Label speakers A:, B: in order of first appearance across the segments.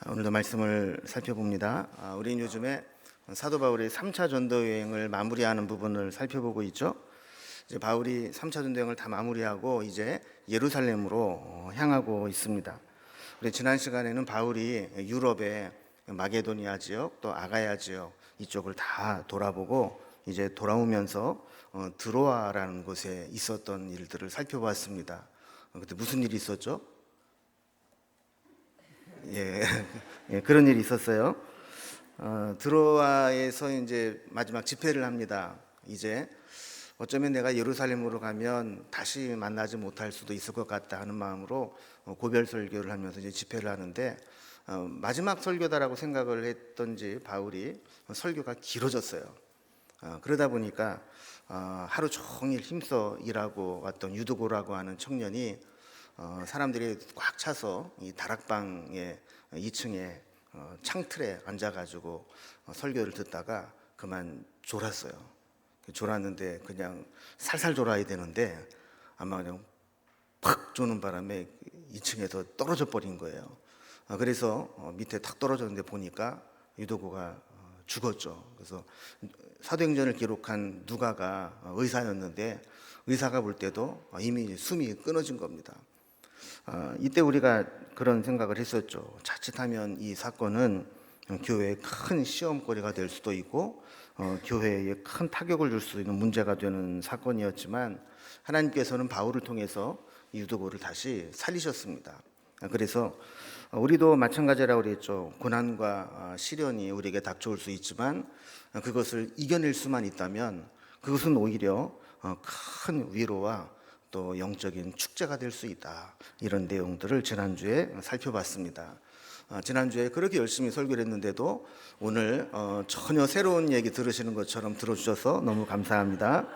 A: 오늘도 말씀을 살펴봅니다. 우리는 요즘에 사도 바울의 3차 전도 여행을 마무리하는 부분을 살펴보고 있죠. 이제 바울이 3차 전도 여행을 다 마무리하고 이제 예루살렘으로 향하고 있습니다. 우리 지난 시간에는 바울이 유럽의 마게도니아 지역 또 아가야 지역 이쪽을 다 돌아보고 이제 돌아오면서 드로아라는 곳에 있었던 일들을 살펴봤습니다. 그때 무슨 일이 있었죠? 예, 예, 그런 일이 있었어요. 드로아에서 이제 마지막 집회를 합니다. 이제 어쩌면 내가 예루살렘으로 가면 다시 만나지 못할 수도 있을 것 같다 하는 마음으로 고별 설교를 하면서 이제 집회를 하는데 마지막 설교다라고 생각을 했던지 바울이 설교가 길어졌어요. 그러다 보니까 하루 종일 힘써 일하고 왔던 유두고라고 하는 청년이 사람들이 꽉 차서 이 다락방의 2층에 창틀에 앉아가지고 설교를 듣다가 그만 졸았어요. 졸았는데 그냥 살살 졸아야 되는데 아마 그냥 팍 조는 바람에 2층에서 떨어져 버린 거예요. 그래서 밑에 탁 떨어졌는데 보니까 유도고가 죽었죠. 그래서 사도행전을 기록한 누가가 의사였는데 의사가 볼 때도 이미 숨이 끊어진 겁니다. 이때 우리가 그런 생각을 했었죠. 자칫하면 이 사건은 교회에 큰 시험거리가 될 수도 있고 교회에 큰 타격을 줄 수 있는 문제가 되는 사건이었지만 하나님께서는 바울을 통해서 유두고를 다시 살리셨습니다. 그래서 우리도 마찬가지라고 그랬죠. 고난과 시련이 우리에게 닥쳐올 수 있지만 그것을 이겨낼 수만 있다면 그것은 오히려 큰 위로와 또 영적인 축제가 될 수 있다. 이런 내용들을 지난주에 살펴봤습니다. 지난주에 그렇게 열심히 설교를 했는데도 오늘 전혀 새로운 얘기 들으시는 것처럼 들어주셔서 너무 감사합니다.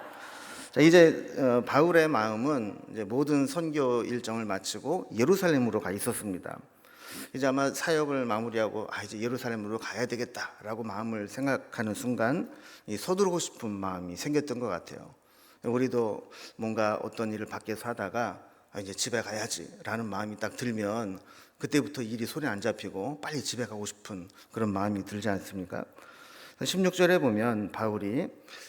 A: 자, 이제 바울의 마음은 이제 모든 선교 일정을 마치고 예루살렘으로 가 있었습니다. 이제 아마 사역을 마무리하고 이제 예루살렘으로 가야 되겠다라고 마음을 생각하는 순간 서두르고 싶은 마음이 생겼던 것 같아요. 우리도 뭔가 어떤 일을 밖에서 하다가 이제 집에 가야지라는 마음이 딱 들면 그때부터 일이 손에 안 잡히고 빨리 집에 가고 싶은 그런 마음이 들지 않습니까? 16절에 보면 바울이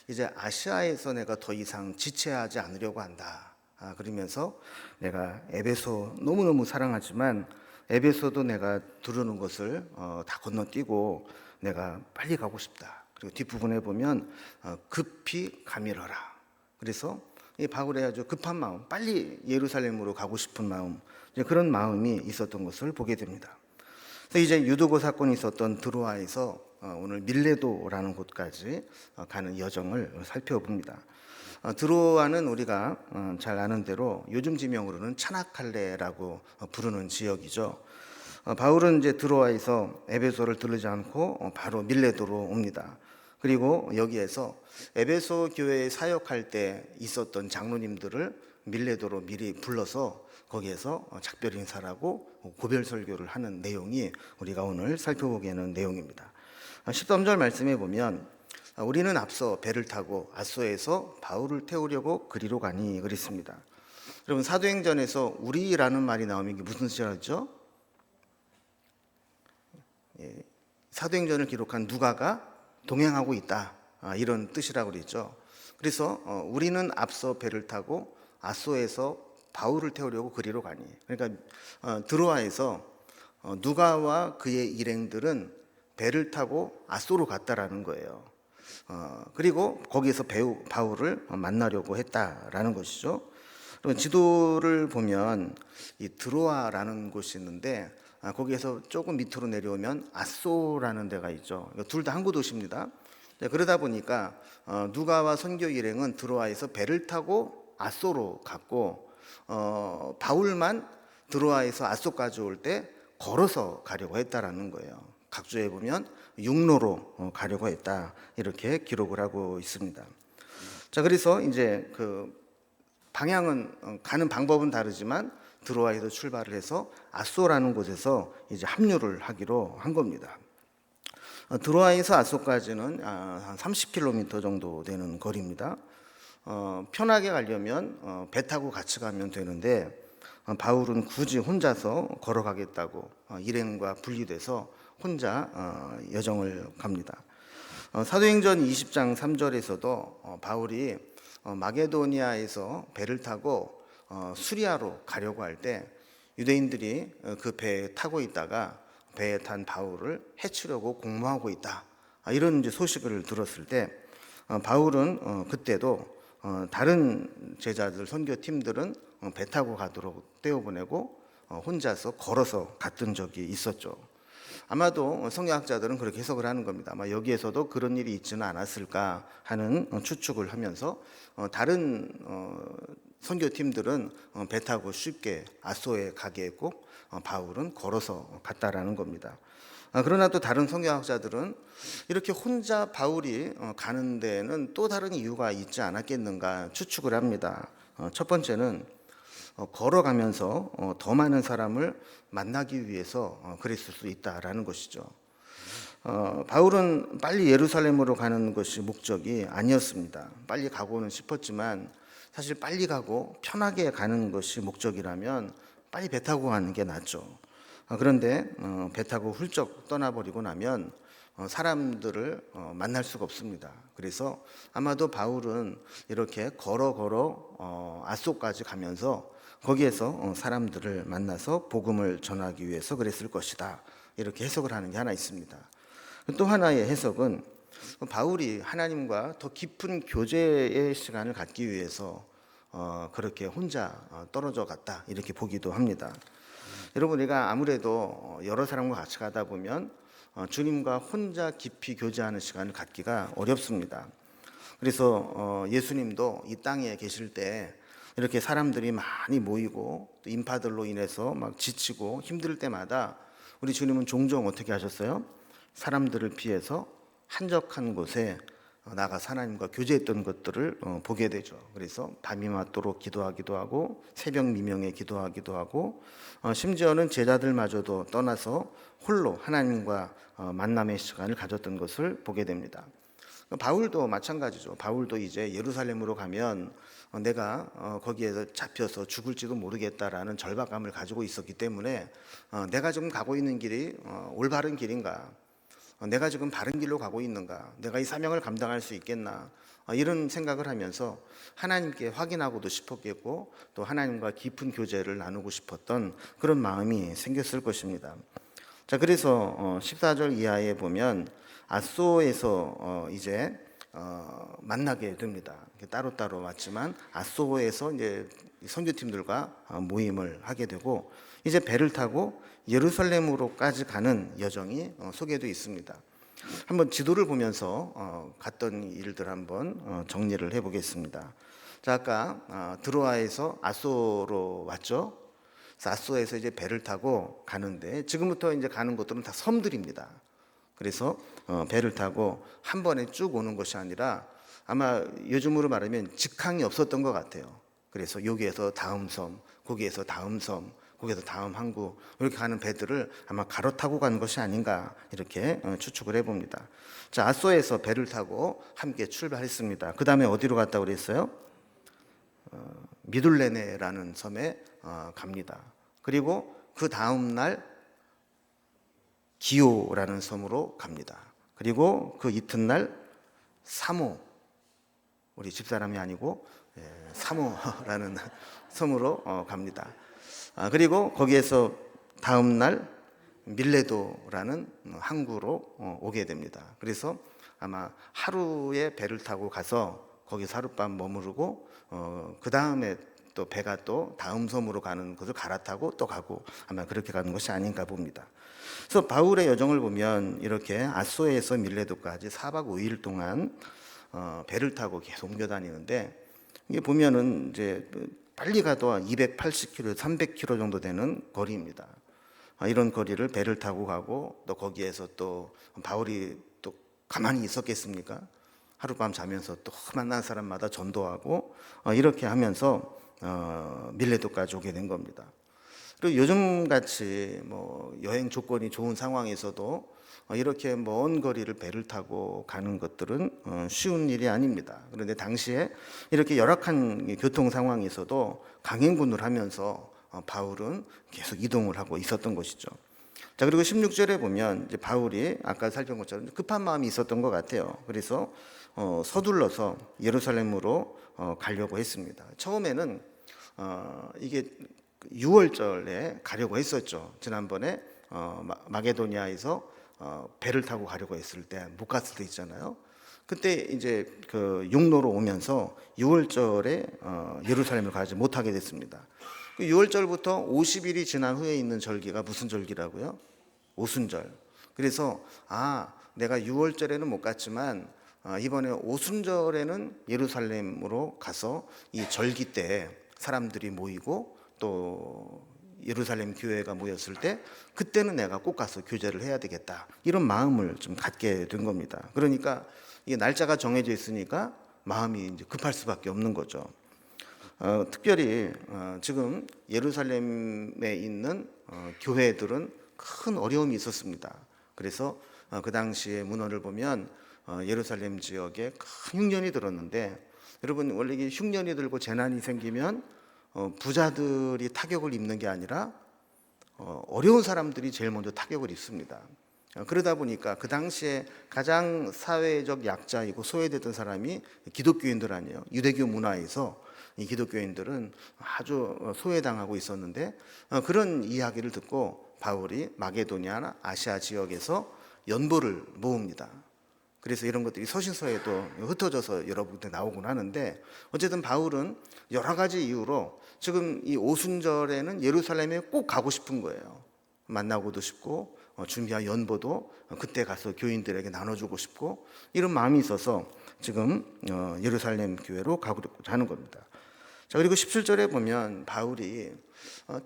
A: 이제 아시아에서 내가 더 이상 지체하지 않으려고 한다. 그러면서 내가 에베소 너무너무 사랑하지만 에베소도 내가 두르는 것을 다 건너뛰고 내가 빨리 가고 싶다. 그리고 뒷부분에 보면 급히 가밀어라. 그래서 이 바울의 아주 급한 마음, 빨리 예루살렘으로 가고 싶은 마음, 그런 마음이 있었던 것을 보게 됩니다. 그래서 이제 유두고 사건이 있었던 드로아에서 오늘 밀레도라는 곳까지 가는 여정을 살펴봅니다. 드로아는 우리가 잘 아는 대로 요즘 지명으로는 차나칼레라고 부르는 지역이죠. 바울은 이제 드로아에서 에베소를 들르지 않고 바로 밀레도로 옵니다. 그리고 여기에서 에베소 교회에 사역할 때 있었던 장로님들을 밀레도로 미리 불러서 거기에서 작별 인사라고 고별 설교를 하는 내용이 우리가 오늘 살펴보게 하는 내용입니다. 13절 말씀에 보면 우리는 앞서 배를 타고 아소에서 바울을 태우려고 그리로 가니 그랬습니다. 여러분 사도행전에서 우리라는 말이 나오면 이게 무슨 뜻이라죠? 사도행전을 기록한 누가가 동행하고 있다, 이런 뜻이라고 그랬죠. 그래서 우리는 앞서 배를 타고 아소에서 바울을 태우려고 그리로 가니, 그러니까 드로아에서 누가와 그의 일행들은 배를 타고 아소로 갔다라는 거예요. 그리고 거기에서 바울을 만나려고 했다라는 것이죠. 그리고 지도를 보면 이 드로아라는 곳이 있는데 거기에서 조금 밑으로 내려오면 아소라는 데가 있죠. 둘 다 항구 도시입니다. 그러다 보니까 누가와 선교 일행은 드로아에서 배를 타고 아소로 갔고 바울만 드로아에서 아소까지 올 때 걸어서 가려고 했다라는 거예요. 각주에 보면 육로로 가려고 했다, 이렇게 기록을 하고 있습니다. 자, 그래서 이제 그 방향은 가는 방법은 다르지만 드로아에서 출발을 해서 아소라는 곳에서 이제 합류를 하기로 한 겁니다. 드로아에서 아소까지는 한 30km 정도 되는 거리입니다. 편하게 가려면 배 타고 같이 가면 되는데 바울은 굳이 혼자서 걸어가겠다고 일행과 분리돼서 혼자 여정을 갑니다. 사도행전 20장 3절에서도 바울이 마게도니아에서 배를 타고 수리아로 가려고 할 때 유대인들이 그 배에 타고 있다가 배에 탄 바울을 해치려고 공모하고 있다, 이런 이제 소식을 들었을 때 바울은 그때도 다른 제자들 선교팀들은 배 타고 가도록 떼어보내고 혼자서 걸어서 갔던 적이 있었죠. 아마도 성경학자들은 그렇게 해석을 하는 겁니다. 아마 여기에서도 그런 일이 있지는 않았을까 하는 추측을 하면서 다른 선교팀들은 배 타고 쉽게 아소에 가게 했고 바울은 걸어서 갔다라는 겁니다. 그러나 또 다른 성경학자들은 이렇게 혼자 바울이 가는 데에는 또 다른 이유가 있지 않았겠는가 추측을 합니다. 첫 번째는 걸어가면서 더 많은 사람을 만나기 위해서 그랬을 수 있다라는 것이죠. 바울은 빨리 예루살렘으로 가는 것이 목적이 아니었습니다. 빨리 가고는 싶었지만 사실 빨리 가고 편하게 가는 것이 목적이라면 빨리 배 타고 가는 게 낫죠. 그런데 배 타고 훌쩍 떠나버리고 나면 사람들을 만날 수가 없습니다. 그래서 아마도 바울은 이렇게 걸어 아소까지 가면서 거기에서 사람들을 만나서 복음을 전하기 위해서 그랬을 것이다, 이렇게 해석을 하는 게 하나 있습니다. 또 하나의 해석은 바울이 하나님과 더 깊은 교제의 시간을 갖기 위해서 그렇게 혼자 떨어져 갔다, 이렇게 보기도 합니다. 여러분, 우리가 아무래도 여러 사람과 같이 가다 보면 주님과 혼자 깊이 교제하는 시간을 갖기가 어렵습니다. 그래서 예수님도 이 땅에 계실 때 이렇게 사람들이 많이 모이고 또 인파들로 인해서 막 지치고 힘들 때마다 우리 주님은 종종 어떻게 하셨어요? 사람들을 피해서 한적한 곳에 나가서 하나님과 교제했던 것들을 보게 되죠. 그래서 밤이 맞도록 기도하기도 하고 새벽 미명에 기도하기도 하고 심지어는 제자들마저도 떠나서 홀로 하나님과 만남의 시간을 가졌던 것을 보게 됩니다. 바울도 마찬가지죠. 바울도 이제 예루살렘으로 가면 내가 거기에서 잡혀서 죽을지도 모르겠다라는 절박감을 가지고 있었기 때문에 내가 지금 가고 있는 길이 올바른 길인가, 내가 지금 바른 길로 가고 있는가, 내가 이 사명을 감당할 수 있겠나, 이런 생각을 하면서 하나님께 확인하고도 싶었겠고 또 하나님과 깊은 교제를 나누고 싶었던 그런 마음이 생겼을 것입니다. 자, 그래서 14절 이하에 보면 아소에서 이제 만나게 됩니다. 따로따로 왔지만 아소에서 이제 선교팀들과 모임을 하게 되고 이제 배를 타고 예루살렘으로까지 가는 여정이 소개되어 있습니다. 한번 지도를 보면서 갔던 일들 한번 정리를 해보겠습니다. 자, 아까 드로아에서 아소로 왔죠. 아소에서 이제 배를 타고 가는데 지금부터 이제 가는 곳들은 다 섬들입니다. 그래서 배를 타고 한 번에 쭉 오는 것이 아니라 아마 요즘으로 말하면 직항이 없었던 것 같아요. 그래서 여기에서 다음 섬, 거기에서 다음 섬, 거기에서 다음 항구, 이렇게 가는 배들을 아마 갈아타고 간 것이 아닌가, 이렇게 추측을 해봅니다. 자, 아소에서 배를 타고 함께 출발했습니다. 그 다음에 어디로 갔다고 그랬어요? 미둘레네라는 섬에 갑니다. 그리고 그 다음 날 기오라는 섬으로 갑니다. 그리고 그 이튿날 사모, 우리 집사람이 아니고 사모라는 섬으로 갑니다. 그리고 거기에서 다음 날 밀레도라는 항구로 오게 됩니다. 그래서 아마 하루에 배를 타고 가서 거기서 하룻밤 머무르고 그 다음에 또 배가 또 다음 섬으로 가는 것을 갈아타고 또 가고 아마 그렇게 가는 것이 아닌가 봅니다. 그래서 바울의 여정을 보면 이렇게 아소에서 밀레도까지 4박 5일 동안 배를 타고 계속 옮겨 다니는데 이게 보면은 이제 빨리 가도 280km, 300km 정도 되는 거리입니다. 이런 거리를 배를 타고 가고 또 거기에서 또 바울이 또 가만히 있었겠습니까? 하룻밤 자면서 또 만난 사람마다 전도하고 이렇게 하면서 밀레도까지 오게 된 겁니다. 그리고 요즘같이 뭐 여행 조건이 좋은 상황에서도 이렇게 먼 거리를 배를 타고 가는 것들은 쉬운 일이 아닙니다. 그런데 당시에 이렇게 열악한 교통 상황에서도 강행군을 하면서 바울은 계속 이동을 하고 있었던 것이죠. 자, 그리고 16절에 보면 이제 바울이 아까 살펴본 것처럼 급한 마음이 있었던 것 같아요. 그래서 서둘러서 예루살렘으로 가려고 했습니다. 처음에는 이게 6월절에 가려고 했었죠. 지난번에 마게도니아에서 배를 타고 가려고 했을 때 못 갔을 때 있잖아요. 그때 이제 그 육로로 오면서 6월절에 예루살렘을 가지 못하게 됐습니다. 그 6월절부터 50일이 지난 후에 있는 절기가 무슨 절기라고요? 오순절. 그래서 내가 6월절에는 못 갔지만 이번에 오순절에는 예루살렘으로 가서 이 절기 때 사람들이 모이고 또 예루살렘 교회가 모였을 때 그때는 내가 꼭 가서 교제를 해야 되겠다, 이런 마음을 좀 갖게 된 겁니다. 그러니까 이게 날짜가 정해져 있으니까 마음이 이제 급할 수밖에 없는 거죠. 특별히 지금 예루살렘에 있는 교회들은 큰 어려움이 있었습니다. 그래서 그 당시에 문헌을 보면 예루살렘 지역에 큰 흉년이 들었는데, 여러분 원래 이게 흉년이 들고 재난이 생기면 부자들이 타격을 입는 게 아니라 어려운 사람들이 제일 먼저 타격을 입습니다. 그러다 보니까 그 당시에 가장 사회적 약자이고 소외됐던 사람이 기독교인들 아니에요. 유대교 문화에서 이 기독교인들은 아주 소외당하고 있었는데, 그런 이야기를 듣고 바울이 마게도니아나 아시아 지역에서 연보를 모읍니다. 그래서 이런 것들이 서신서에도 흩어져서 여러 군데 나오곤 하는데, 어쨌든 바울은 여러 가지 이유로 지금 이 오순절에는 예루살렘에 꼭 가고 싶은 거예요. 만나고도 싶고 준비한 연보도 그때 가서 교인들에게 나눠주고 싶고, 이런 마음이 있어서 지금 예루살렘 교회로 가고자 하는 겁니다. 자, 그리고 17절에 보면 바울이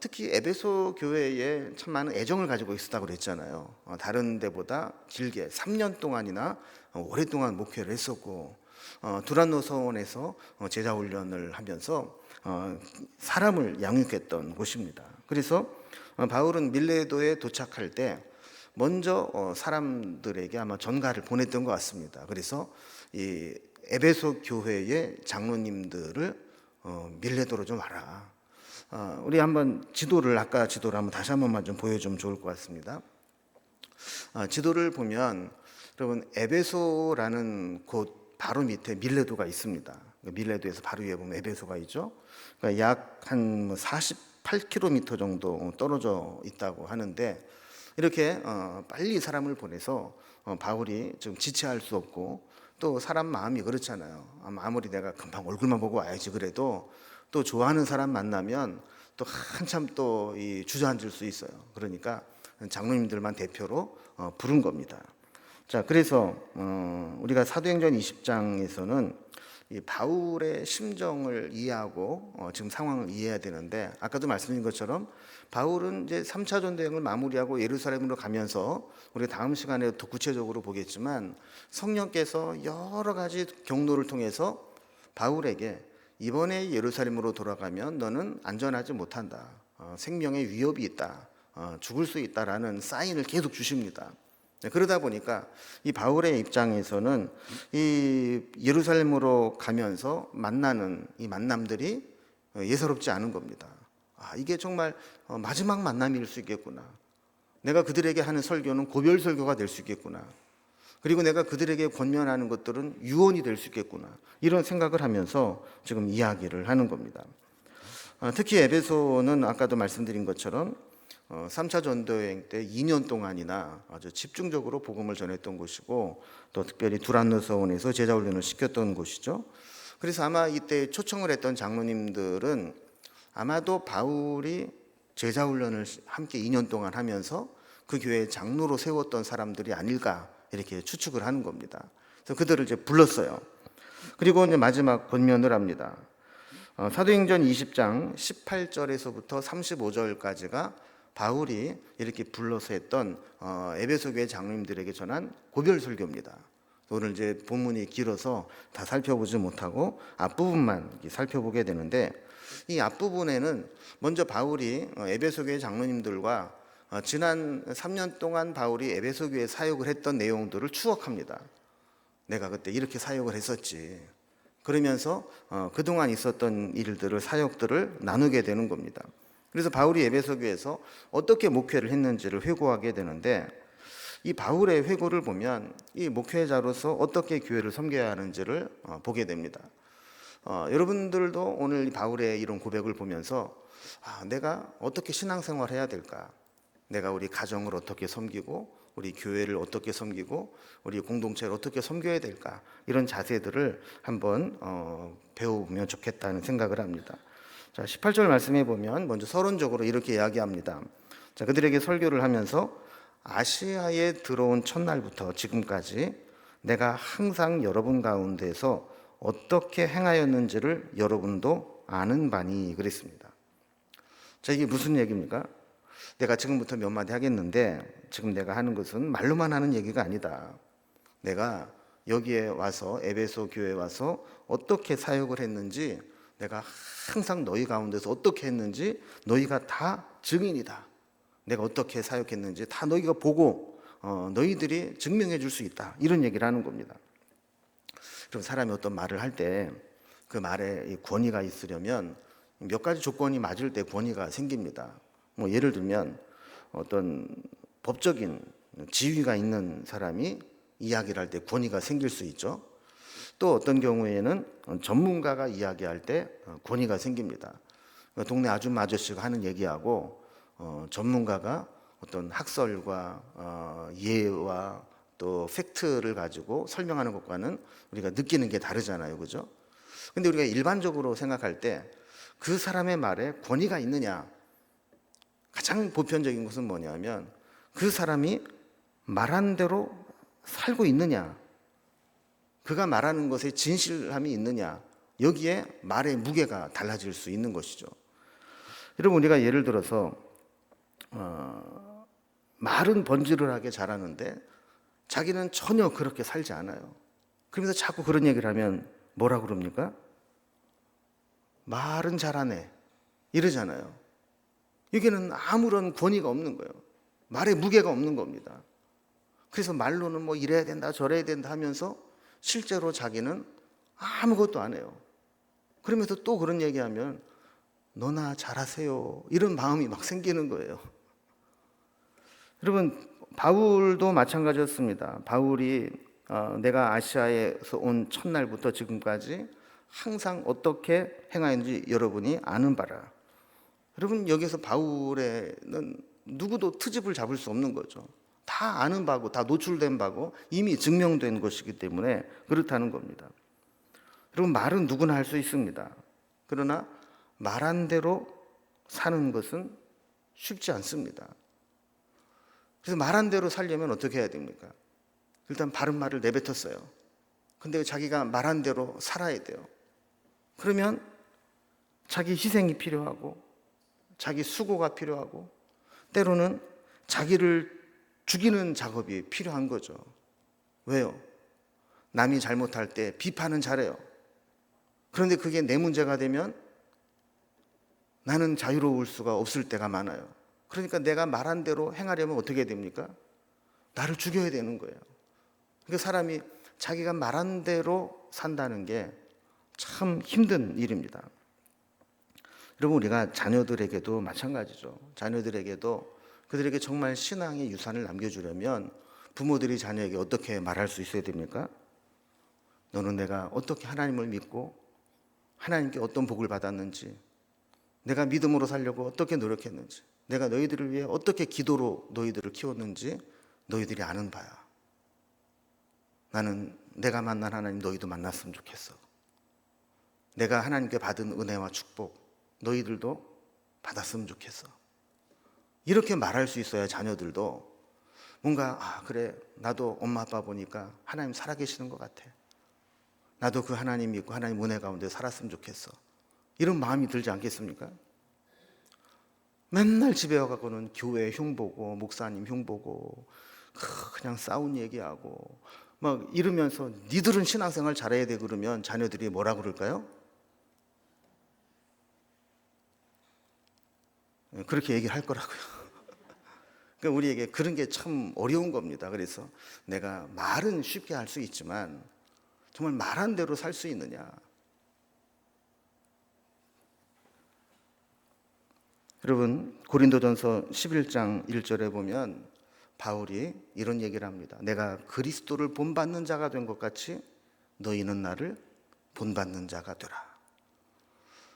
A: 특히 에베소 교회에 참 많은 애정을 가지고 있었다고 그랬잖아요. 다른 데보다 길게 3년 동안이나 오랫동안 목회를 했었고, 두란노 서원에서 제자 훈련을 하면서 사람을 양육했던 곳입니다. 그래서 바울은 밀레도에 도착할 때 먼저 사람들에게 아마 전가를 보냈던 것 같습니다. 그래서 이 에베소 교회의 장로님들을 밀레도로 좀 와라. 우리 한번 아까 지도를 한번 다시 한 번만 좀 보여주면 좋을 것 같습니다. 지도를 보면 여러분, 에베소라는 곳 바로 밑에 밀레도가 있습니다. 밀레도에서 바로 위에 보면 에베소가 있죠. 그러니까 약 한 48km 정도 떨어져 있다고 하는데, 이렇게 빨리 사람을 보내서 바울이 좀 지체할 수 없고, 또 사람 마음이 그렇잖아요. 아무리 내가 금방 얼굴만 보고 와야지 그래도 또 좋아하는 사람 만나면 또 한참 또 주저앉을 수 있어요. 그러니까 장로님들만 대표로 부른 겁니다. 자, 그래서 우리가 사도행전 20장에서는 이 바울의 심정을 이해하고 지금 상황을 이해해야 되는데, 아까도 말씀드린 것처럼 바울은 이제 3차 전도여행을 마무리하고 예루살렘으로 가면서 우리가 다음 시간에 더 구체적으로 보겠지만, 성령께서 여러 가지 경로를 통해서 바울에게 이번에 예루살렘으로 돌아가면 너는 안전하지 못한다, 생명의 위협이 있다, 죽을 수 있다라는 사인을 계속 주십니다. 그러다 보니까 이 바울의 입장에서는 이 예루살렘으로 가면서 만나는 이 만남들이 예사롭지 않은 겁니다. 이게 정말 마지막 만남일 수 있겠구나. 내가 그들에게 하는 설교는 고별 설교가 될 수 있겠구나. 그리고 내가 그들에게 권면하는 것들은 유언이 될 수 있겠구나. 이런 생각을 하면서 지금 이야기를 하는 겁니다. 특히 에베소는 아까도 말씀드린 것처럼 3차 전도여행 때 2년 동안이나 아주 집중적으로 복음을 전했던 곳이고, 또 특별히 두란노 서원에서 제자 훈련을 시켰던 곳이죠. 그래서 아마 이때 초청을 했던 장로님들은 아마도 바울이 제자 훈련을 함께 2년 동안 하면서 그 교회의 장로로 세웠던 사람들이 아닐까, 이렇게 추측을 하는 겁니다. 그래서 그들을 이제 불렀어요. 그리고 이제 마지막 권면을 합니다. 사도행전 20장 18절에서부터 35절까지가 바울이 이렇게 불러서 했던 에베소 교회 장로님들에게 전한 고별 설교입니다. 오늘 이제 본문이 길어서 다 살펴보지 못하고 앞부분만 살펴보게 되는데, 이 앞부분에는 먼저 바울이 에베소 교회 장로님들과 지난 3년 동안 바울이 에베소 교회에 사역을 했던 내용들을 추억합니다. 내가 그때 이렇게 사역을 했었지. 그러면서 그동안 있었던 일들을, 사역들을 나누게 되는 겁니다. 그래서 바울이 에베소 교회에서 어떻게 목회를 했는지를 회고하게 되는데, 이 바울의 회고를 보면 이 목회자로서 어떻게 교회를 섬겨야 하는지를 보게 됩니다. 여러분들도 오늘 이 바울의 이런 고백을 보면서 내가 어떻게 신앙생활 해야 될까? 내가 우리 가정을 어떻게 섬기고 우리 교회를 어떻게 섬기고 우리 공동체를 어떻게 섬겨야 될까? 이런 자세들을 한번 배워보면 좋겠다는 생각을 합니다. 자, 18절 말씀해 보면 먼저 서론적으로 이렇게 이야기합니다. 자, 그들에게 설교를 하면서 아시아에 들어온 첫날부터 지금까지 내가 항상 여러분 가운데서 어떻게 행하였는지를 여러분도 아는 바니 그랬습니다. 자, 이게 무슨 얘기입니까? 내가 지금부터 몇 마디 하겠는데 지금 내가 하는 것은 말로만 하는 얘기가 아니다. 내가 여기에 와서 에베소 교회에 와서 어떻게 사역을 했는지, 내가 항상 너희 가운데서 어떻게 했는지 너희가 다 증인이다. 내가 어떻게 사역했는지 다 너희가 보고 너희들이 증명해 줄 수 있다. 이런 얘기를 하는 겁니다. 그럼 사람이 어떤 말을 할 때 그 말에 권위가 있으려면 몇 가지 조건이 맞을 때 권위가 생깁니다. 뭐 예를 들면 어떤 법적인 지위가 있는 사람이 이야기를 할 때 권위가 생길 수 있죠. 또 어떤 경우에는 전문가가 이야기할 때 권위가 생깁니다. 동네 아줌마 아저씨가 하는 얘기하고 전문가가 어떤 학설과 예와 또 팩트를 가지고 설명하는 것과는 우리가 느끼는 게 다르잖아요, 그죠? 근데 우리가 일반적으로 생각할 때 그 사람의 말에 권위가 있느냐, 가장 보편적인 것은 뭐냐면 그 사람이 말한 대로 살고 있느냐, 그가 말하는 것에 진실함이 있느냐, 여기에 말의 무게가 달라질 수 있는 것이죠. 여러분, 우리가 예를 들어서 말은 번지르르하게 잘하는데 자기는 전혀 그렇게 살지 않아요. 그러면서 자꾸 그런 얘기를 하면 뭐라 그럽니까? 말은 잘하네 이러잖아요. 여기는 아무런 권위가 없는 거예요. 말에 무게가 없는 겁니다. 그래서 말로는 뭐 이래야 된다 저래야 된다 하면서 실제로 자기는 아무것도 안 해요. 그러면서 또 그런 얘기하면 너나 잘하세요 이런 마음이 막 생기는 거예요. 여러분, 바울도 마찬가지였습니다. 바울이 내가 아시아에서 온 첫날부터 지금까지 항상 어떻게 행하였는지 여러분이 아는 바라. 여러분, 여기서 바울에는 누구도 트집을 잡을 수 없는 거죠. 다 아는 바고 다 노출된 바고 이미 증명된 것이기 때문에 그렇다는 겁니다. 여러분, 말은 누구나 할 수 있습니다. 그러나 말한 대로 사는 것은 쉽지 않습니다. 그래서 말한 대로 살려면 어떻게 해야 됩니까? 일단 바른 말을 내뱉었어요. 근데 자기가 말한 대로 살아야 돼요. 그러면 자기 희생이 필요하고 자기 수고가 필요하고 때로는 자기를 죽이는 작업이 필요한 거죠. 왜요? 남이 잘못할 때 비판은 잘해요. 그런데 그게 내 문제가 되면 나는 자유로울 수가 없을 때가 많아요. 그러니까 내가 말한 대로 행하려면 어떻게 됩니까? 나를 죽여야 되는 거예요. 그러니까 사람이 자기가 말한 대로 산다는 게 참 힘든 일입니다. 여러분, 우리가 자녀들에게도 마찬가지죠. 자녀들에게도 그들에게 정말 신앙의 유산을 남겨주려면 부모들이 자녀에게 어떻게 말할 수 있어야 됩니까? 너는 내가 어떻게 하나님을 믿고 하나님께 어떤 복을 받았는지, 내가 믿음으로 살려고 어떻게 노력했는지, 내가 너희들을 위해 어떻게 기도로 너희들을 키웠는지 너희들이 아는 바야. 나는 내가 만난 하나님 너희도 만났으면 좋겠어. 내가 하나님께 받은 은혜와 축복 너희들도 받았으면 좋겠어. 이렇게 말할 수 있어야 자녀들도 뭔가 그래, 나도 엄마 아빠 보니까 하나님 살아계시는 것 같아. 나도 그 하나님 믿고 하나님 은혜 가운데 살았으면 좋겠어. 이런 마음이 들지 않겠습니까? 맨날 집에 와갖고는 교회 흉보고 목사님 흉보고 그냥 싸운 얘기하고 막 이러면서 니들은 신앙생활 잘해야 돼 그러면 자녀들이 뭐라 그럴까요? 그렇게 얘기를 할 거라고요. 그러니까 우리에게 그런 게 참 어려운 겁니다. 그래서 내가 말은 쉽게 할 수 있지만 정말 말한 대로 살 수 있느냐. 여러분, 고린도전서 11장 1절에 보면 바울이 이런 얘기를 합니다. 내가 그리스도를 본받는 자가 된 것 같이 너희는 나를 본받는 자가 되라.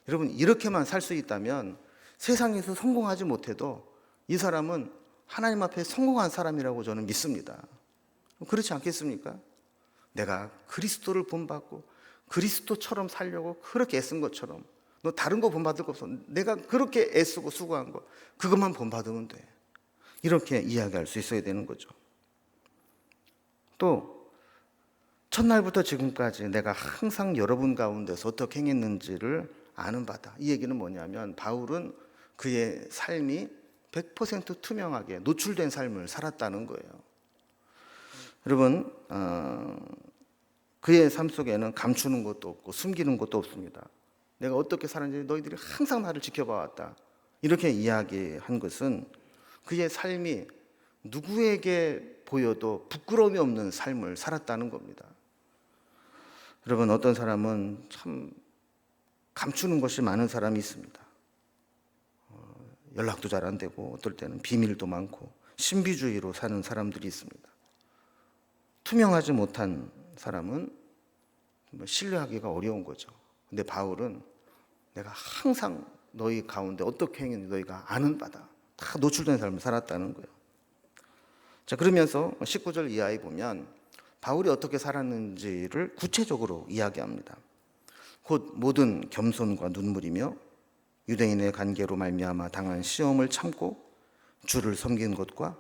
A: 여러분, 이렇게만 살 수 있다면 세상에서 성공하지 못해도 이 사람은 하나님 앞에 성공한 사람이라고 저는 믿습니다. 그렇지 않겠습니까? 내가 그리스도를 본받고 그리스도처럼 살려고 그렇게 애쓴 것처럼, 너 다른 거 본받을 거 없어. 내가 그렇게 애쓰고 수고한 거, 그것만 본받으면 돼. 이렇게 이야기할 수 있어야 되는 거죠. 또 첫날부터 지금까지 내가 항상 여러분 가운데서 어떻게 행했는지를 아는 바다. 이 얘기는 뭐냐면 바울은 그의 삶이 100% 투명하게 노출된 삶을 살았다는 거예요. 여러분, 그의 삶 속에는 감추는 것도 없고 숨기는 것도 없습니다. 내가 어떻게 살았는지 너희들이 항상 나를 지켜봐 왔다. 이렇게 이야기한 것은 그의 삶이 누구에게 보여도 부끄러움이 없는 삶을 살았다는 겁니다. 여러분, 어떤 사람은 참 감추는 것이 많은 사람이 있습니다. 연락도 잘 안 되고 어떨 때는 비밀도 많고 신비주의로 사는 사람들이 있습니다. 투명하지 못한 사람은 신뢰하기가 어려운 거죠. 근데 바울은 내가 항상 너희 가운데 어떻게 행했는지 너희가 아는 바다. 다 노출된 삶을 살았다는 거예요. 자, 그러면서 19절 이하에 보면 바울이 어떻게 살았는지를 구체적으로 이야기합니다. 곧 모든 겸손과 눈물이며 유대인의 관계로 말미암아 당한 시험을 참고 주를 섬긴 것과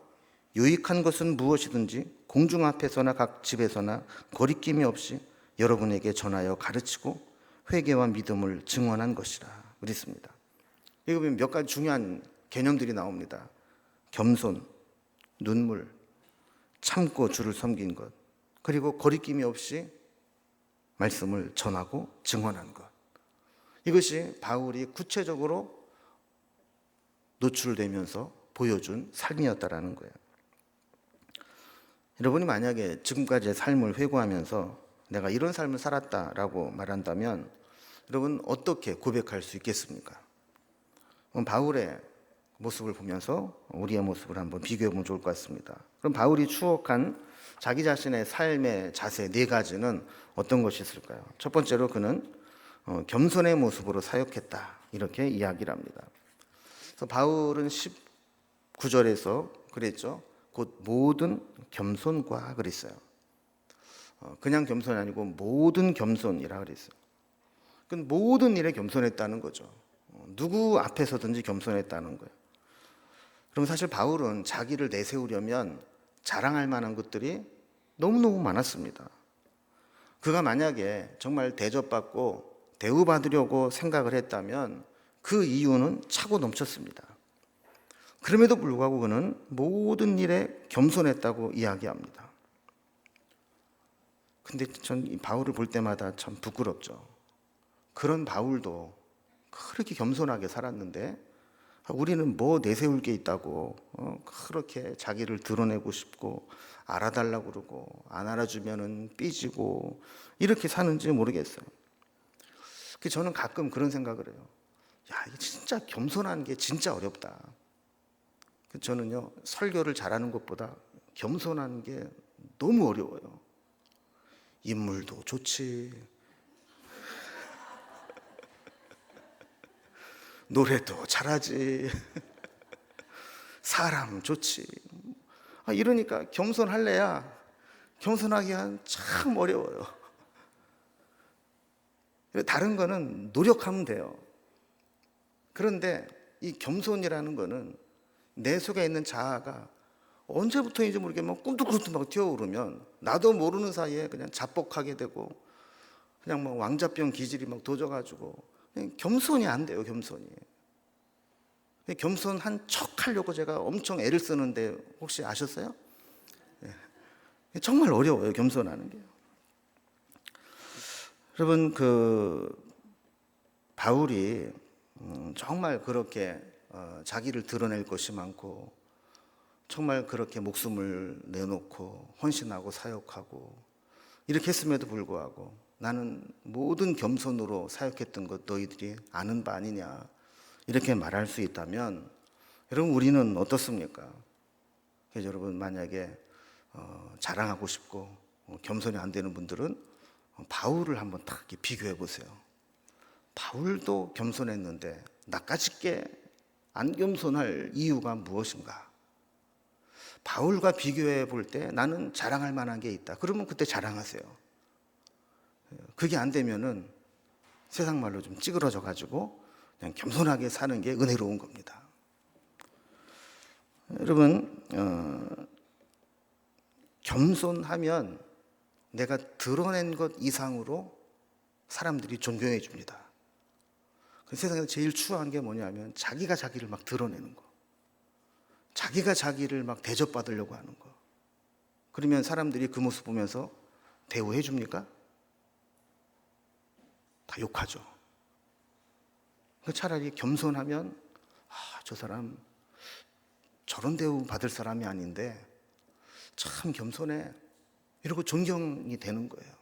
A: 유익한 것은 무엇이든지 공중 앞에서나 각 집에서나 거리낌이 없이 여러분에게 전하여 가르치고 회개와 믿음을 증언한 것이라 그랬습니다. 여기 보면 몇 가지 중요한 개념들이 나옵니다. 겸손, 눈물, 참고 주를 섬긴 것, 그리고 거리낌이 없이 말씀을 전하고 증언한 것. 이것이 바울이 구체적으로 노출되면서 보여준 삶이었다라는 거예요. 여러분이 만약에 지금까지의 삶을 회고하면서 내가 이런 삶을 살았다라고 말한다면 여러분 어떻게 고백할 수 있겠습니까? 바울의 모습을 보면서 우리의 모습을 한번 비교해 보면 좋을 것 같습니다. 그럼 바울이 추억한 자기 자신의 삶의 자세 4가지는 어떤 것이 있을까요? 첫 번째로 그는 겸손의 모습으로 사역했다, 이렇게 이야기를 합니다. 그래서 바울은 19절에서 그랬죠. 곧 모든 겸손과 그랬어요. 그냥 겸손이 아니고 모든 겸손이라 그랬어요. 그 모든 일에 겸손했다는 거죠. 누구 앞에서든지 겸손했다는 거예요. 그럼 사실 바울은 자기를 내세우려면 자랑할 만한 것들이 너무너무 많았습니다. 그가 만약에 정말 대접받고 대우받으려고 생각을 했다면 그 이유는 차고 넘쳤습니다. 그럼에도 불구하고 그는 모든 일에 겸손했다고 이야기합니다. 근데 전 이 바울을 볼 때마다 참 부끄럽죠. 그런 바울도 그렇게 겸손하게 살았는데 우리는 뭐 내세울 게 있다고 그렇게 자기를 드러내고 싶고 알아달라고 그러고 안 알아주면은 삐지고 이렇게 사는지 모르겠어요. 저는 가끔 그런 생각을 해요. 야, 이게 진짜 겸손한 게 진짜 어렵다. 저는요, 설교를 잘하는 것보다 겸손한 게 너무 어려워요. 인물도 좋지, 노래도 잘하지, 사람 좋지. 이러니까 겸손할래야 겸손하기가 참 어려워요. 다른 거는 노력하면 돼요. 그런데 이 겸손이라는 거는 내 속에 있는 자아가 언제부터인지 모르게 막 꿈틀꿈틀 막 튀어오르면 나도 모르는 사이에 그냥 자뻑하게 되고 그냥 막 왕자병 기질이 막 도져가지고 겸손이 안 돼요. 겸손이. 겸손한 척 하려고 제가 엄청 애를 쓰는데 혹시 아셨어요? 정말 어려워요. 겸손하는 게. 여러분, 바울이 정말 그렇게 자기를 드러낼 것이 많고 정말 그렇게 목숨을 내놓고 헌신하고 사역하고 이렇게 했음에도 불구하고 나는 모든 겸손으로 사역했던 것 너희들이 아는 바 아니냐, 이렇게 말할 수 있다면 여러분 우리는 어떻습니까? 그래서 여러분 만약에 자랑하고 싶고 겸손이 안 되는 분들은 바울을 한번 딱 이렇게 비교해 보세요. 바울도 겸손했는데 나까짓게 안 겸손할 이유가 무엇인가? 바울과 비교해 볼 때 나는 자랑할 만한 게 있다. 그러면 그때 자랑하세요. 그게 안 되면은 세상 말로 좀 찌그러져 가지고 그냥 겸손하게 사는 게 은혜로운 겁니다. 여러분, 겸손하면 내가 드러낸 것 이상으로 사람들이 존경해 줍니다. 세상에서 제일 추한 게 뭐냐면 자기가 자기를 막 드러내는 거. 자기가 자기를 막 대접받으려고 하는 거. 그러면 사람들이 그 모습 보면서 대우해 줍니까? 다 욕하죠. 차라리 겸손하면 저 사람 저런 대우 받을 사람이 아닌데 참 겸손해. 이러고 존경이 되는 거예요.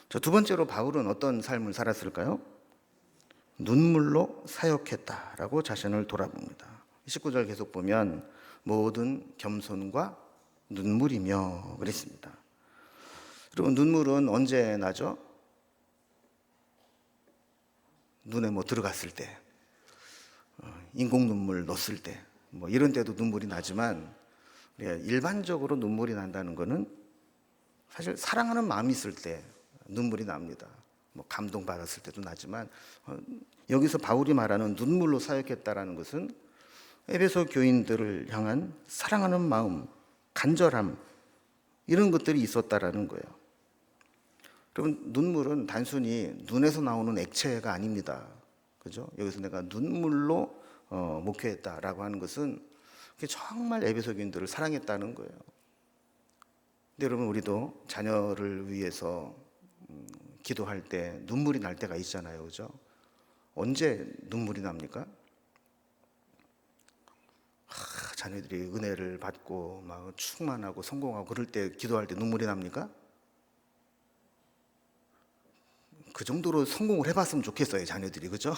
A: 두 번째로 바울은 어떤 삶을 살았을까요? 눈물로 사역했다라고 자신을 돌아봅니다. 19절 계속 보면 모든 겸손과 눈물이며 그랬습니다. 여러분 눈물은 언제 나죠? 눈에 뭐 들어갔을 때, 인공 눈물 넣었을 때, 뭐 이런 때도 눈물이 나지만 일반적으로 눈물이 난다는 것은 사실 사랑하는 마음이 있을 때 눈물이 납니다. 뭐 감동받았을 때도 나지만 여기서 바울이 말하는 눈물로 사역했다라는 것은 에베소 교인들을 향한 사랑하는 마음, 간절함 이런 것들이 있었다라는 거예요. 여러분 눈물은 단순히 눈에서 나오는 액체가 아닙니다. 그죠? 여기서 내가 눈물로 목회했다라고 하는 것은 그게 정말 에베소 교인들을 사랑했다는 거예요. 근데 여러분 우리도 자녀를 위해서 기도할 때 눈물이 날 때가 있잖아요. 그죠? 언제 눈물이 납니까? 자녀들이 은혜를 받고 막 충만하고 성공하고 그럴 때 기도할 때 눈물이 납니까? 그 정도로 성공을 해봤으면 좋겠어요, 자녀들이. 그죠?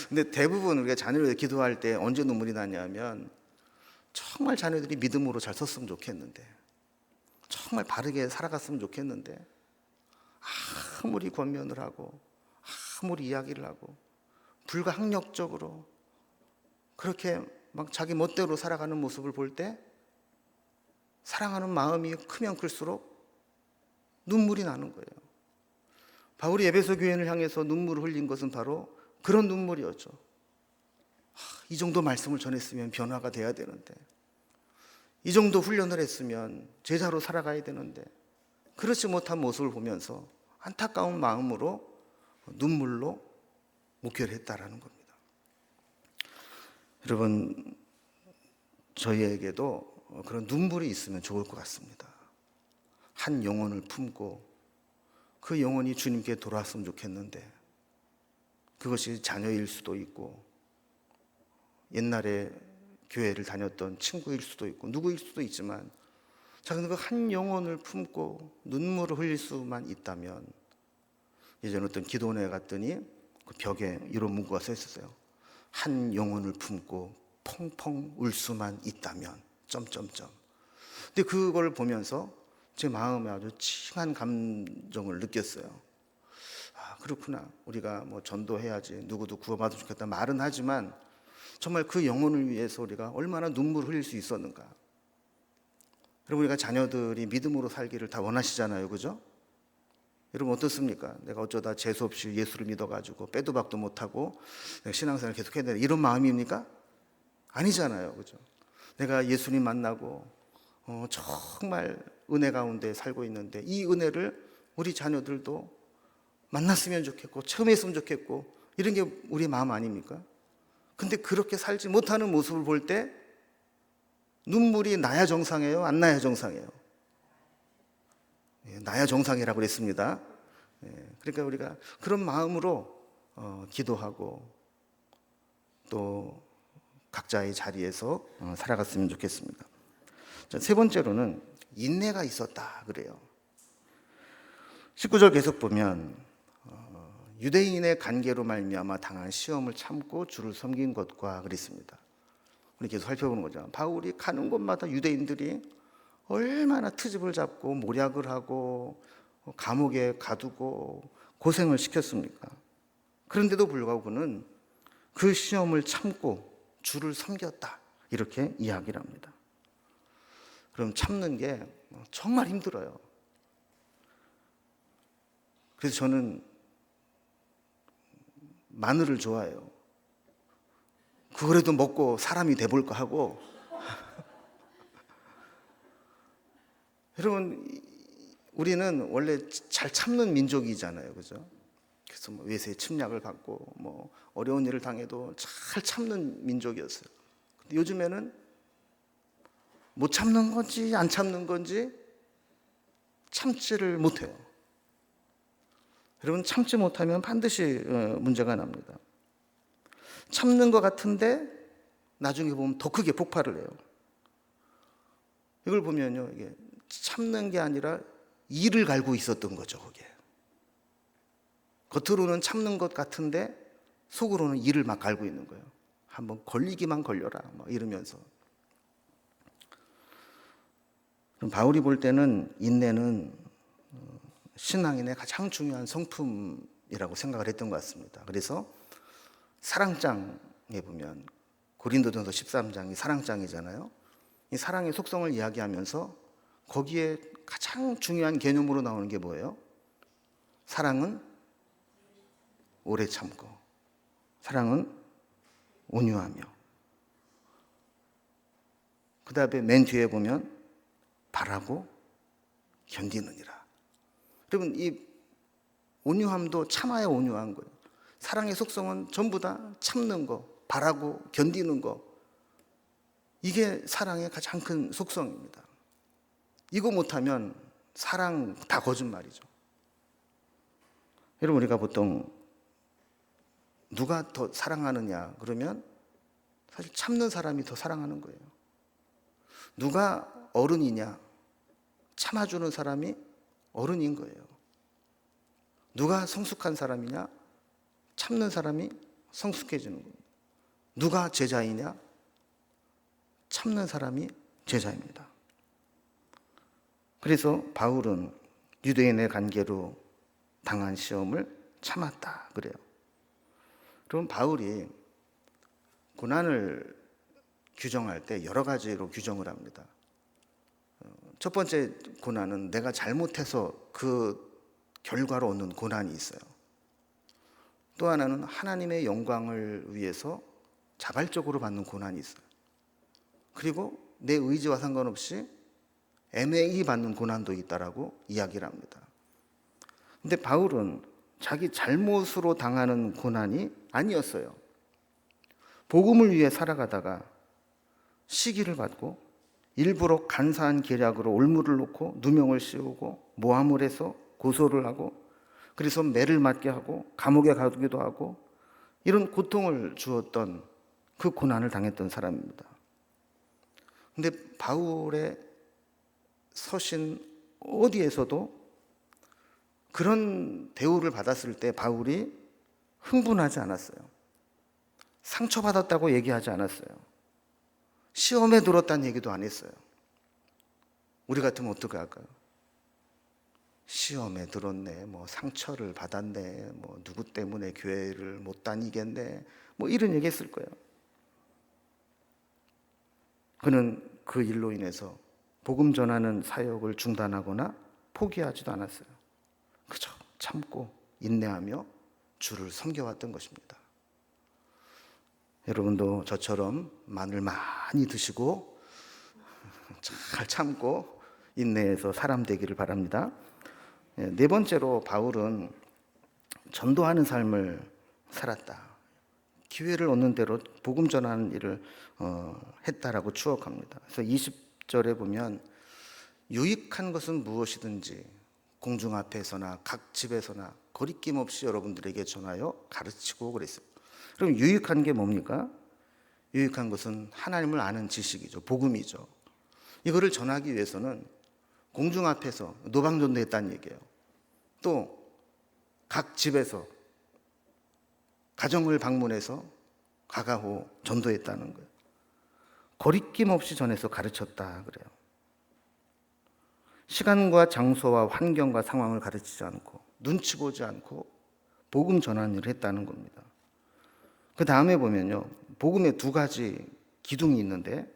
A: 근데 대부분 우리가 자녀를 위해 기도할 때 언제 눈물이 나냐면 정말 자녀들이 믿음으로 잘 섰으면 좋겠는데 정말 바르게 살아갔으면 좋겠는데 아무리 권면을 하고 아무리 이야기를 하고 불가항력적으로 그렇게 막 자기 멋대로 살아가는 모습을 볼 때 사랑하는 마음이 크면 클수록 눈물이 나는 거예요. 바울이 에베소 교인을 향해서 눈물을 흘린 것은 바로 그런 눈물이었죠. 이 정도 말씀을 전했으면 변화가 돼야 되는데 이 정도 훈련을 했으면 제자로 살아가야 되는데 그렇지 못한 모습을 보면서 안타까운 마음으로 눈물로 목회를 했다라는 겁니다. 여러분 저희에게도 그런 눈물이 있으면 좋을 것 같습니다. 한 영혼을 품고 그 영혼이 주님께 돌아왔으면 좋겠는데 그것이 자녀일 수도 있고 옛날에 교회를 다녔던 친구일 수도 있고 누구일 수도 있지만 작은 그 한 영혼을 품고 눈물을 흘릴 수만 있다면 예전에 어떤 기도원에 갔더니 그 벽에 이런 문구가 써 있었어요. 한 영혼을 품고 펑펑 울 수만 있다면 점점점. 근데 그걸 보면서 제 마음에 아주 칭한 감정을 느꼈어요. 그렇구나. 우리가 뭐 전도해야지 누구도 구원받으면 좋겠다 말은 하지만 정말 그 영혼을 위해서 우리가 얼마나 눈물을 흘릴 수 있었는가. 여러분 우리가 자녀들이 믿음으로 살기를 다 원하시잖아요. 그죠? 여러분 어떻습니까? 내가 어쩌다 재수없이 예수를 믿어가지고 빼도 박도 못하고 신앙생활을 계속 해야 되나 이런 마음입니까? 아니잖아요. 그죠? 내가 예수님 만나고 정말 은혜 가운데 살고 있는데 이 은혜를 우리 자녀들도 만났으면 좋겠고 처음 했으면 좋겠고 이런 게 우리 마음 아닙니까? 근데 그렇게 살지 못하는 모습을 볼 때 눈물이 나야 정상이에요? 안 나야 정상이에요? 나야 정상이라고 그랬습니다. 그러니까 우리가 그런 마음으로 기도하고 또 각자의 자리에서 살아갔으면 좋겠습니다. 자, 세 번째로는 인내가 있었다 그래요. 19절 계속 보면 유대인의 관계로 말미암아 당한 시험을 참고 주를 섬긴 것과 그랬습니다. 우리 계속 살펴보는 거죠. 바울이 가는 곳마다 유대인들이 얼마나 트집을 잡고 모략을 하고 감옥에 가두고 고생을 시켰습니까? 그런데도 불구하고 그는 그 시험을 참고 주를 섬겼다, 이렇게 이야기를 합니다. 그럼 참는 게 정말 힘들어요. 그래서 저는 마늘을 좋아해요. 그거라도 먹고 사람이 돼볼까 하고. 여러분, 우리는 원래 잘 참는 민족이잖아요, 그죠? 그래서 뭐 외세의 침략을 받고 뭐 어려운 일을 당해도 잘 참는 민족이었어요. 근데 요즘에는 못 참는 건지 안 참는 건지 참지를 못해요. 여러분, 참지 못하면 반드시 문제가 납니다. 참는 것 같은데 나중에 보면 더 크게 폭발을 해요. 이걸 보면요, 이게 참는 게 아니라 이를 갈고 있었던 거죠, 그게. 겉으로는 참는 것 같은데 속으로는 이를 막 갈고 있는 거예요. 한번 걸리기만 걸려라, 막 이러면서. 그럼 바울이 볼 때는 인내는 신앙인의 가장 중요한 성품이라고 생각을 했던 것 같습니다. 그래서 사랑장에 보면 고린도전서 13장이 사랑장이잖아요. 이 사랑의 속성을 이야기하면서 거기에 가장 중요한 개념으로 나오는 게 뭐예요? 사랑은 오래 참고, 사랑은 온유하며, 그 다음에 맨 뒤에 보면 바라고 견디느니라. 여러분, 이 온유함도 참아야 온유한 거예요. 사랑의 속성은 전부 다 참는 거, 바라고 견디는 거. 이게 사랑의 가장 큰 속성입니다. 이거 못하면 사랑 다 거짓말이죠. 여러분, 우리가 보통 누가 더 사랑하느냐 그러면 사실 참는 사람이 더 사랑하는 거예요. 누가 어른이냐, 참아주는 사람이 어른인 거예요. 누가 성숙한 사람이냐, 참는 사람이 성숙해지는 겁니다. 누가 제자이냐, 참는 사람이 제자입니다. 그래서 바울은 유대인의 관계로 당한 시험을 참았다 그래요. 그럼 바울이 고난을 규정할 때 여러 가지로 규정을 합니다. 첫 번째 고난은 내가 잘못해서 그 결과로 얻는 고난이 있어요. 또 하나는 하나님의 영광을 위해서 자발적으로 받는 고난이 있어요. 그리고 내 의지와 상관없이 애매히 받는 고난도 있다라고 이야기를 합니다. 근데 바울은 자기 잘못으로 당하는 고난이 아니었어요. 복음을 위해 살아가다가 시기를 받고 일부러 간사한 계략으로 올무를 놓고 누명을 씌우고 모함을 해서 고소를 하고 그래서 매를 맞게 하고 감옥에 가두기도 하고 이런 고통을 주었던 그 고난을 당했던 사람입니다. 근데 바울의 서신 어디에서도 그런 대우를 받았을 때 바울이 흥분하지 않았어요. 상처받았다고 얘기하지 않았어요. 시험에 들었다는 얘기도 안 했어요. 우리 같으면 어떻게 할까요? 시험에 들었네, 뭐 상처를 받았네, 뭐 누구 때문에 교회를 못 다니겠네, 뭐 이런 얘기 했을 거예요. 그는 그 일로 인해서 복음 전하는 사역을 중단하거나 포기하지도 않았어요. 그저 참고 인내하며 주를 섬겨왔던 것입니다. 여러분도 저처럼 마늘 많이 드시고 잘 참고 인내해서 사람 되기를 바랍니다. 네 번째로 바울은 전도하는 삶을 살았다. 기회를 얻는 대로 복음 전하는 일을 했다라고 추억합니다. 그래서 20절에 보면 유익한 것은 무엇이든지 공중 앞에서나 각 집에서나 거리낌 없이 여러분들에게 전하여 가르치고 그랬어요. 그럼 유익한 게 뭡니까? 유익한 것은 하나님을 아는 지식이죠. 복음이죠. 이거를 전하기 위해서는 공중 앞에서 노방전도했다는 얘기예요. 또 각 집에서 가정을 방문해서 가가호 전도했다는 거예요. 거리낌 없이 전해서 가르쳤다 그래요. 시간과 장소와 환경과 상황을 가르치지 않고 눈치 보지 않고 복음 전하는 일을 했다는 겁니다. 그 다음에 보면요, 복음에 두 가지 기둥이 있는데,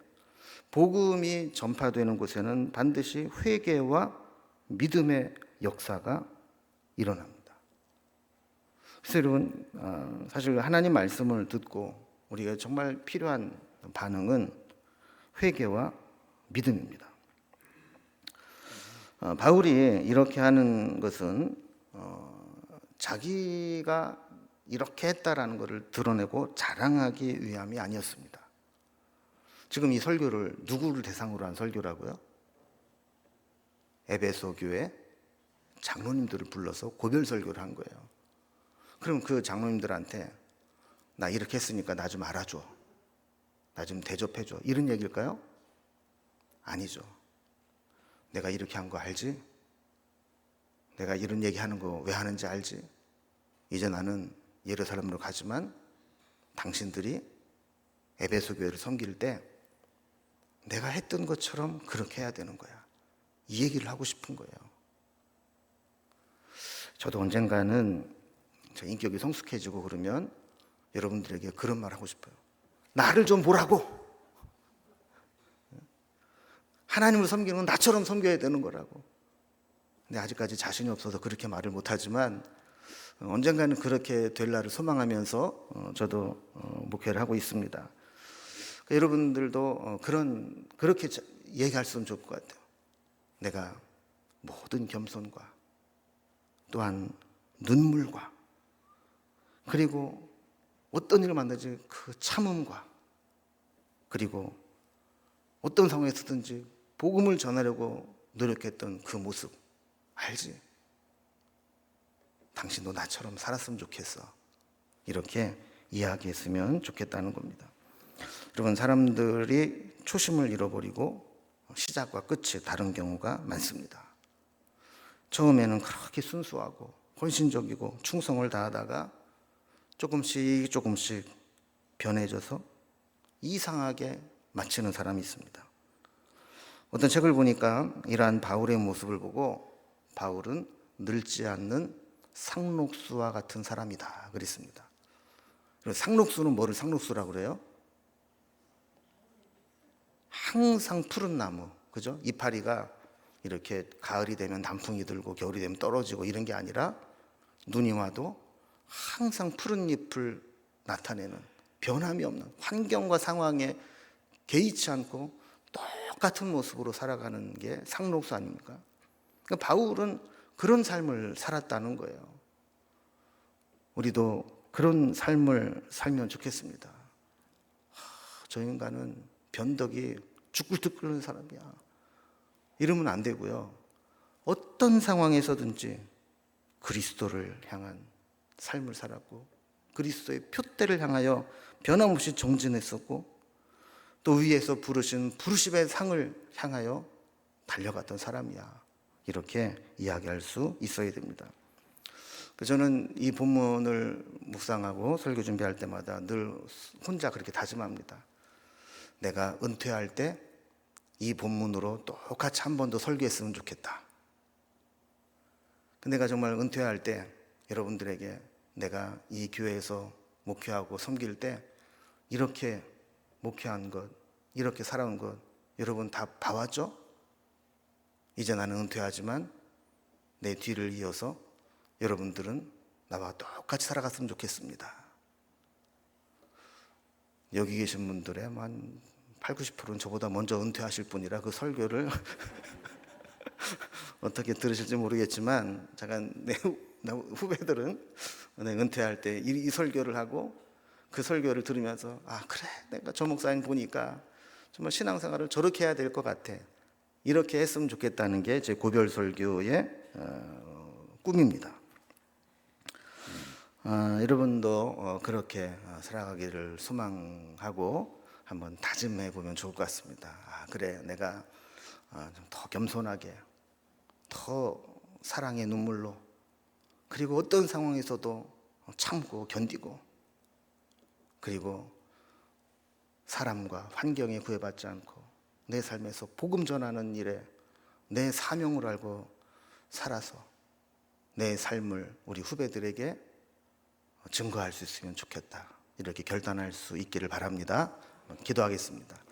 A: 복음이 전파되는 곳에는 반드시 회개와 믿음의 역사가 일어납니다. 그래서 여러분, 사실 하나님 말씀을 듣고 우리가 정말 필요한 반응은 회개와 믿음입니다. 바울이 이렇게 하는 것은 자기가 이렇게 했다라는 것을 드러내고 자랑하기 위함이 아니었습니다. 지금 이 설교를 누구를 대상으로 한 설교라고요? 에베소 교회 장로님들을 불러서 고별 설교를 한 거예요. 그럼 그 장로님들한테 나 이렇게 했으니까 나 좀 알아줘, 나 좀 대접해줘, 이런 얘기일까요? 아니죠. 내가 이렇게 한 거 알지? 내가 이런 얘기하는 거 왜 하는지 알지? 이제 나는 예루살렘으로 가지만 당신들이 에베소 교회를 섬길 때 내가 했던 것처럼 그렇게 해야 되는 거야. 이 얘기를 하고 싶은 거예요. 저도 언젠가는 제 인격이 성숙해지고 그러면 여러분들에게 그런 말 하고 싶어요. 나를 좀 보라고. 하나님을 섬기는 건 나처럼 섬겨야 되는 거라고. 근데 아직까지 자신이 없어서 그렇게 말을 못하지만 언젠가는 그렇게 될 날을 소망하면서 저도 목회를 하고 있습니다. 여러분들도 그렇게 얘기할 수 있으면 좋을 것 같아요. 내가 모든 겸손과 또한 눈물과 그리고 어떤 일을 만나지 그 참음과 그리고 어떤 상황에서든지 복음을 전하려고 노력했던 그 모습 알지? 당신도 나처럼 살았으면 좋겠어. 이렇게 이야기했으면 좋겠다는 겁니다. 여러분, 사람들이 초심을 잃어버리고 시작과 끝이 다른 경우가 많습니다. 처음에는 그렇게 순수하고 헌신적이고 충성을 다하다가 조금씩 변해져서 이상하게 마치는 사람이 있습니다. 어떤 책을 보니까 이러한 바울의 모습을 보고 바울은 늙지 않는 상록수와 같은 사람이다 그랬습니다. 상록수는 뭐를 상록수라고 그래요? 항상 푸른 나무, 그죠? 이파리가 이렇게 가을이 되면 단풍이 들고 겨울이 되면 떨어지고 이런 게 아니라 눈이 와도 항상 푸른 잎을 나타내는 변함이 없는 환경과 상황에 개의치 않고 똑같은 모습으로 살아가는 게 상록수 아닙니까? 그러니까 바울은 그런 삶을 살았다는 거예요. 우리도 그런 삶을 살면 좋겠습니다. 저 인간은 변덕이 죽을 끓는 사람이야. 이러면 안 되고요. 어떤 상황에서든지 그리스도를 향한 삶을 살았고 그리스도의 표대를 향하여 변함없이 정진했었고 또 위에서 부르신 부르심의 상을 향하여 달려갔던 사람이야. 이렇게 이야기할 수 있어야 됩니다. 저는 이 본문을 묵상하고 설교 준비할 때마다 늘 혼자 그렇게 다짐합니다. 내가 은퇴할 때 이 본문으로 똑같이 한 번 더 설교했으면 좋겠다. 내가 정말 은퇴할 때 여러분들에게 내가 이 교회에서 목회하고 섬길 때 이렇게 목회한 것, 이렇게 살아온 것 여러분 다 봐왔죠? 이제 나는 은퇴하지만 내 뒤를 이어서 여러분들은 나와 똑같이 살아갔으면 좋겠습니다. 여기 계신 분들의 한 80, 90%는 저보다 먼저 은퇴하실 분이라 그 설교를 어떻게 들으실지 모르겠지만 잠깐 내 후배들은 은퇴할 때 이 설교를 하고 그 설교를 들으면서 아 그래 내가 저 목사님 보니까 정말 신앙생활을 저렇게 해야 될 것 같아. 이렇게 했으면 좋겠다는 게 제 고별 설교의 꿈입니다. 여러분도 그렇게 살아가기를 소망하고 한번 다짐해 보면 좋을 것 같습니다. 그래 내가 좀 더 겸손하게 더 사랑의 눈물로 그리고 어떤 상황에서도 참고 견디고 그리고 사람과 환경에 구애받지 않고 내 삶에서 복음 전하는 일에 내 사명을 알고 살아서 내 삶을 우리 후배들에게 증거할 수 있으면 좋겠다, 이렇게 결단할 수 있기를 바랍니다. 기도하겠습니다.